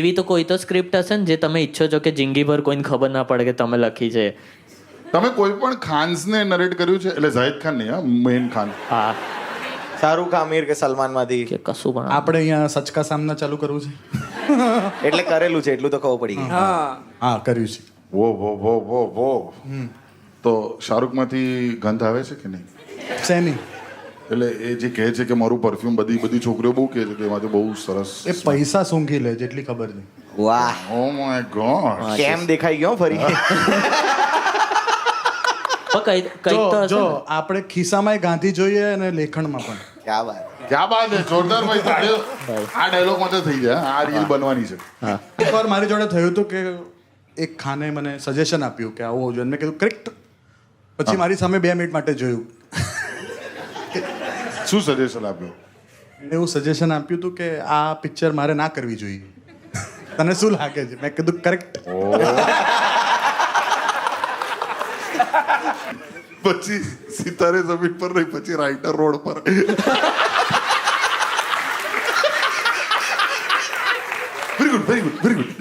એવી તો કોઈ તો સ્ક્રિપ્ટ હશે ને જે તમે ઈચ્છો છો કે જિંદગીભર કોઈને ખબર ના પડે કે તમે લખી છે. તમે કોઈ પણ ખાન્સને નરેટ કર્યું છે? એટલે ઝાહિદ ખાન નહીં, હા, મેઇન ખાન. હા શાહરુખ આમિર કે સલમાન માંથી કે કશું પણ આપણે અહીંયા સચકા સામના ચાલુ કરવું છે. એટલે કરેલું છે એટલું તો ખબર પડી ગઈ. હા કર્યું છે. વો તો શાહરુખમાંથી ગંધ આવે છે કે નહીં? શેની? એટલે એ જે કહે છે કે મારું પરફ્યુમ બધી છોકરીઓ બહુ કહે છે કે એમાંથી બહુ સરસ. એ પૈસા સૂંઘી લે જેટલી ખબર છે. વાહ, ઓ માય ગોડ. કેમ દેખાઈ ગયો ફરી? કઈ તો હશે જો ને. આપણે ખિસ્સામાં ગાંધી જોઈએ અને લેખણમાં પણ. ક્યાં વાત. ક્યાં બાત છે, જોરદાર ભાઈ, તાળીઓ. આ ડાયલોગ માં તો થઈ જાય, આ રીલ બનવાની છે. એકવાર મારી જોડે થયું હતું કે એક ખાને મને સજેશન આપ્યું કે આવું હોવું જોઈએ. મેં કીધું કરેક્ટ. પછી મારી સામે 2 મિનિટ માટે જોયું. શું સજેશન આપ્યું? એણે એવું સજેશન આપ્યું હતું કે આ પિક્ચર મારે ના કરવી જોઈએ. તને શું લાગે છે? મેં કીધું કરેક્ટ. પછી સિતારે જમીન પર નહીં, પછી રાઇટર રોડ પર. Very good.